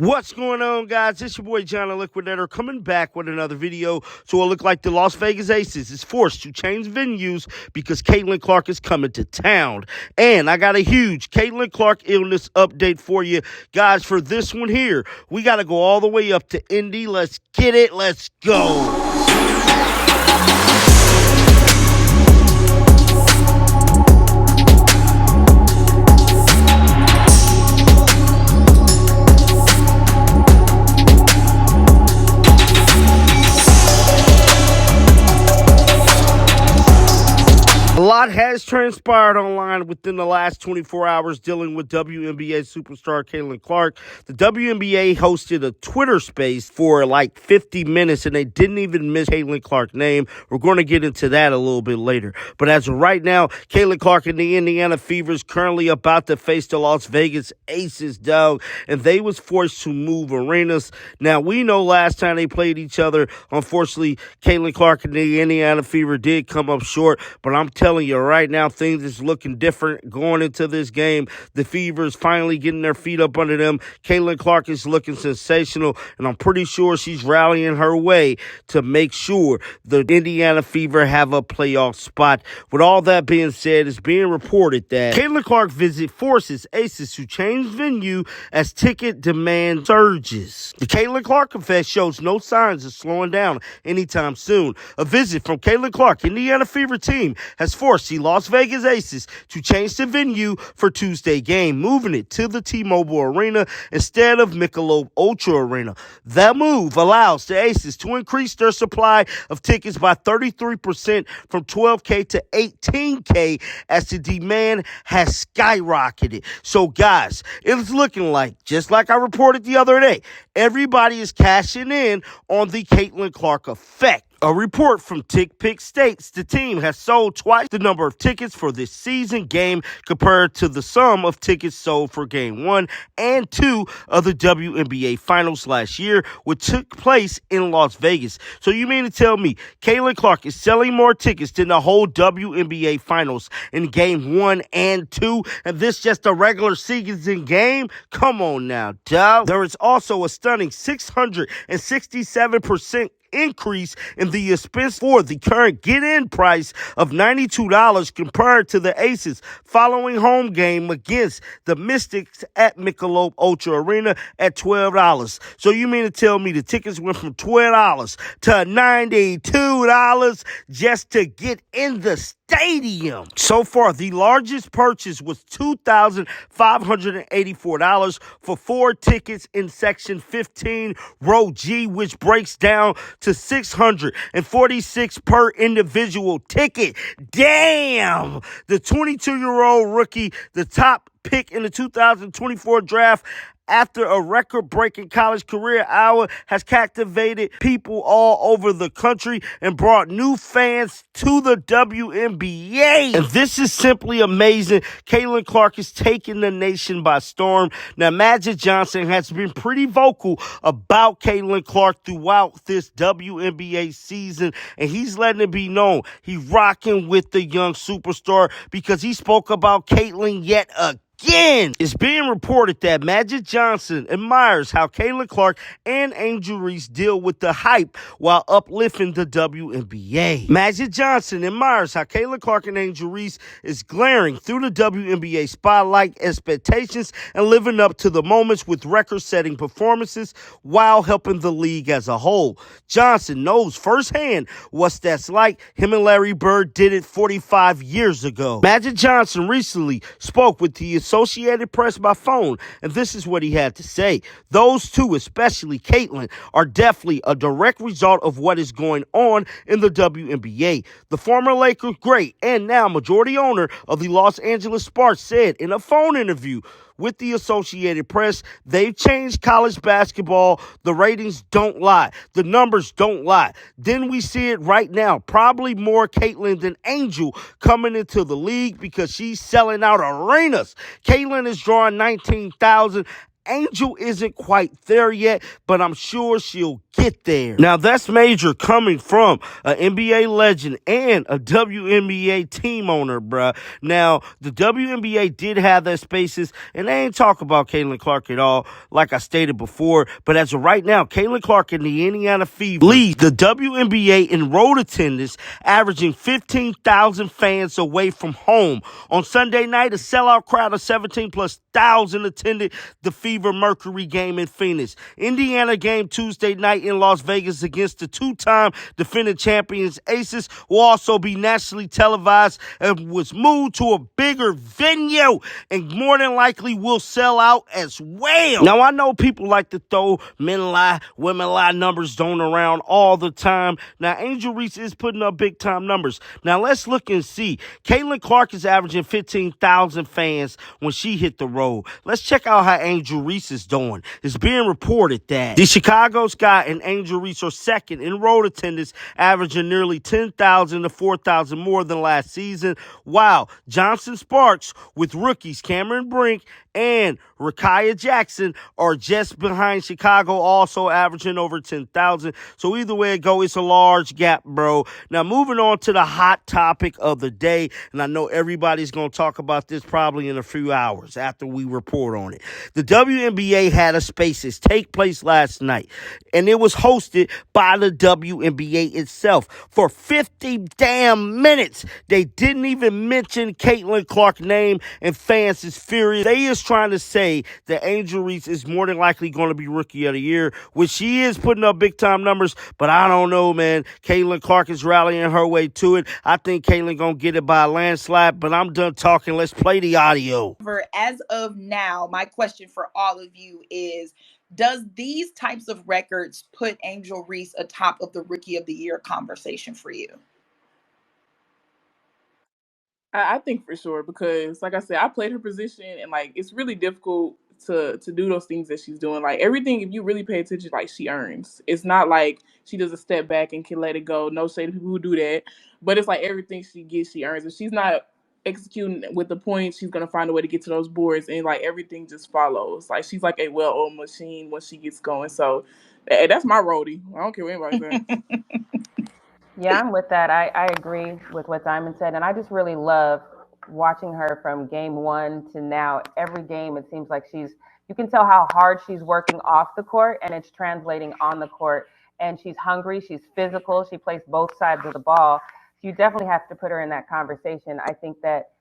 What's going on, guys? It's your boy John the Liquidator coming back with another video. So it looked like the Las Vegas Aces is forced to change venues because Caitlin Clark is coming to town. And I got a huge Caitlin Clark illness update for you guys. For this one here, we got to go all the way up to Indy. Let's get it. Let's go. A lot has transpired online within the last 24 hours dealing with WNBA superstar Caitlin Clark. The WNBA hosted a Twitter space for like 50 minutes, and they didn't even miss Caitlin Clark's name. We're going to get into that a little bit later. But as of right now, Caitlin Clark and the Indiana Fever is currently about to face the Las Vegas Aces, dog, and they was forced to move arenas. Now, we know last time they played each other, unfortunately, Caitlin Clark and the Indiana Fever did come up short, but I'm telling you right now, things is looking different going into this game. The Fever is finally getting their feet up under them. Caitlin Clark is looking sensational, and I'm pretty sure she's rallying her way to make sure the Indiana Fever have a playoff spot. With all that being said, it's being reported that Caitlin Clark visit forces Aces to change venue as ticket demand surges. The Caitlin Clark affair shows no signs of slowing down anytime soon. A visit from Caitlin Clark, Indiana Fever team, has forced the Las Vegas Aces to change the venue for Tuesday game, moving it to the T-Mobile Arena instead of Michelob Ultra Arena. That move allows the Aces to increase their supply of tickets by 33% from 12K to 18K as the demand has skyrocketed. So, guys, it's looking like, just like I reported the other day, everybody is cashing in on the Caitlin Clark effect. A report from TickPick states the team has sold twice the number of tickets for this season game compared to the sum of tickets sold for Game 1 and 2 of the WNBA Finals last year, which took place in Las Vegas. So you mean to tell me Caitlin Clark is selling more tickets than the whole WNBA Finals in Game 1 and 2, and this just a regular season game? Come on now, dog. There is also a stunning 667% increase in the expense for the current get-in price of $92 compared to the Aces following home game against the Mystics at Michelob Ultra Arena at $12. So you mean to tell me the tickets went from $12 to $92 just to get in the stadium? So far, the largest purchase was $2,584 for 4 tickets in Section 15, Row G, which breaks down to $646 per individual ticket. Damn! The 22-year-old rookie, the top pick in the 2024 draft, after a record-breaking college career hour, has captivated people all over the country and brought new fans to the WNBA. And this is simply amazing. Caitlin Clark is taking the nation by storm. Now, Magic Johnson has been pretty vocal about Caitlin Clark throughout this WNBA season, and he's letting it be known he's rocking with the young superstar because he spoke about Caitlin yet again. It's being reported that Magic Johnson admires how Caitlin Clark and Angel Reese deal with the hype while uplifting the WNBA. Magic Johnson admires how Caitlin Clark and Angel Reese is glaring through the WNBA spotlight expectations and living up to the moments with record-setting performances while helping the league as a whole. Johnson knows firsthand what that's like. Him and Larry Bird did it 45 years ago. Magic Johnson recently spoke with the Associated Press by phone, and this is what he had to say. Those two, especially Caitlin, are definitely a direct result of what is going on in the WNBA. The former Lakers great and now majority owner of the Los Angeles Sparks said in a phone interview with the Associated Press, they've changed college basketball. The ratings don't lie. The numbers don't lie. Then we see it right now. Probably more Caitlin than Angel coming into the league because she's selling out arenas. Caitlin is drawing 19,000. Angel isn't quite there yet, but I'm sure she'll get there. Now, that's major coming from an NBA legend and a WNBA team owner, bruh. Now, the WNBA did have their spaces, and they ain't talk about Caitlin Clark at all, like I stated before. But as of right now, Caitlin Clark and the Indiana Fever lead the WNBA in road attendance, averaging 15,000 fans away from home. On Sunday night, a sellout crowd of 17,000+ attended the Fever Mercury game in Phoenix. Indiana game Tuesday night in Las Vegas against the two-time defending champions Aces will also be nationally televised and was moved to a bigger venue and more than likely will sell out as well. Now, I know people like to throw men lie, women lie numbers thrown around all the time. Now, Angel Reese is putting up big-time numbers. Now, let's look and see. Caitlin Clark is averaging 15,000 fans when she hit the road. Let's check out how Angel Reese is doing. It's being reported that the Chicago Sky and Angel Reese are second in road attendance, averaging nearly 10,000 to 4,000 more than last season, while Johnson Sparks with rookies Cameron Brink and Rakaya Jackson are just behind Chicago, also averaging over 10,000. So either way it go, it's a large gap, bro. Now, moving on to the hot topic of the day, and I know everybody's going to talk about this probably in a few hours after we report on it. The WNBA had a Spaces take place last night, and it was hosted by the WNBA itself. For 50 damn minutes, they didn't even mention Caitlin Clark's name, and fans is furious. They is trying to say that Angel Reese is more than likely going to be Rookie of the Year, which she is putting up big-time numbers, but I don't know, man. Caitlin Clark is rallying her way to it. I think Caitlin going to get it by a landslide, but I'm done talking. Let's play the audio. As of now, my question for all of you is, does these types of records put Angel Reese atop of the Rookie of the Year conversation for you? I think for sure, because like I said, I played her position, and like it's really difficult to do those things that she's doing. Like everything, if you really pay attention, like she earns. It's not like she does a step back and can let it go. No shade to people who do that, but it's like everything she gets, she earns. If she's not executing with the points, she's gonna find a way to get to those boards, and like everything just follows. Like she's like a well-oiled machine when she gets going. So that's my roadie. I don't care what anybody says. Yeah, I'm with that. I agree with what Diamond said. And I just really love watching her from game one to now. Every game, it seems like you can tell how hard she's working off the court, and it's translating on the court. And she's hungry. She's physical. She plays both sides of the ball. So you definitely have to put her in that conversation. I think that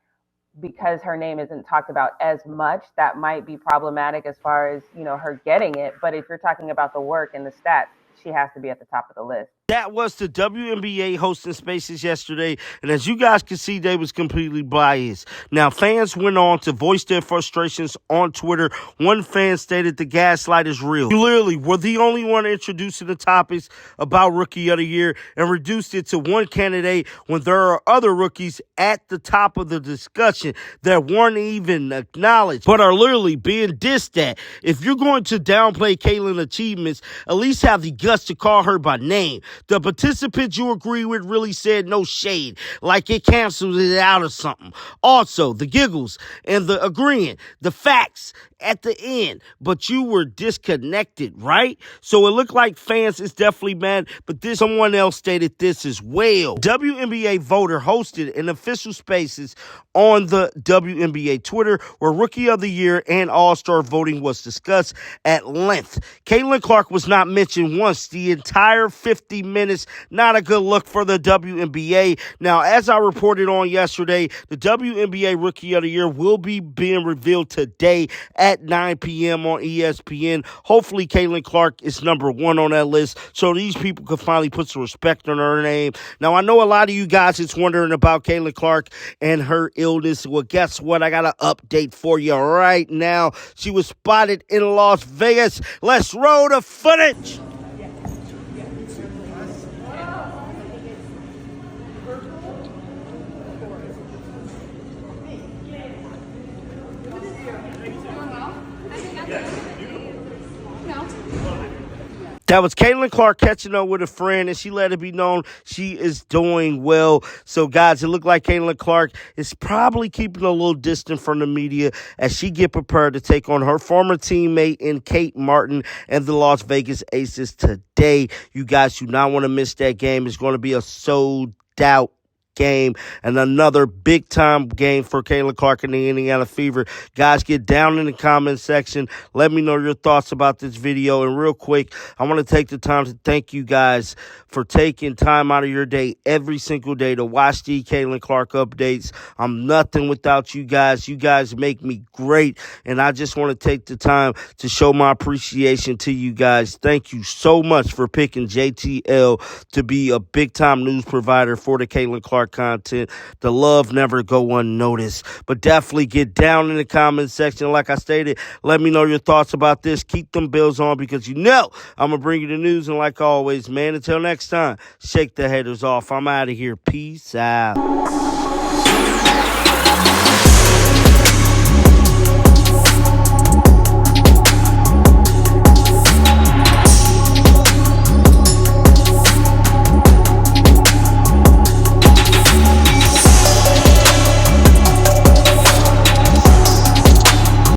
because her name isn't talked about as much, that might be problematic as far as, her getting it. But if you're talking about the work and the stats, she has to be at the top of the list. That was the WNBA hosting Spaces yesterday, and as you guys can see, they was completely biased. Now, fans went on to voice their frustrations on Twitter. One fan stated the gaslight is real. You literally were the only one introducing the topics about Rookie of the Year and reduced it to one candidate when there are other rookies at the top of the discussion that weren't even acknowledged, but are literally being dissed at. If you're going to downplay Caitlin's achievements, at least have the guts to call her by name. The participants you agree with really said no shade, like it canceled it out or something. Also, the giggles and the agreeing, the facts at the end, but you were disconnected, right? So it looked like fans is definitely mad, but someone else stated this as well. WNBA voter hosted an official Spaces on the WNBA Twitter where Rookie of the Year and All-Star voting was discussed at length. Caitlin Clark was not mentioned once the entire 50 minutes. Not a good look for the WNBA. Now, as I reported on yesterday, the WNBA Rookie of the Year will be being revealed today at 9 p.m. on ESPN. Hopefully, Caitlin Clark is number one on that list so these people can finally put some respect on her name. Now, I know a lot of you guys is wondering about Caitlin Clark and her illness. Well, guess what? I got an update for you right now. She was spotted in Las Vegas. Let's roll the footage. That was Caitlin Clark catching up with a friend, and she let it be known she is doing well. So, guys, it looked like Caitlin Clark is probably keeping a little distant from the media as she get prepared to take on her former teammate in Kate Martin and the Las Vegas Aces today. You guys do not want to miss that game. It's going to be a sold-out game and another big time game for Caitlin Clark and the Indiana Fever. Guys, get down in the comment section. Let me know your thoughts about this video. And real quick, I want to take the time to thank you guys for taking time out of your day every single day to watch the Caitlin Clark updates. I'm nothing without you guys. You guys make me great. And I just want to take the time to show my appreciation to you guys. Thank you so much for picking JTL to be a big time news provider for the Caitlin Clark content. The love never go unnoticed, but definitely get down in the comment section. Like I stated, let me know your thoughts about this. Keep them bills on because you know I'm going to bring you the news. And like always, man, until next time, shake the haters off. I'm out of here. Peace out.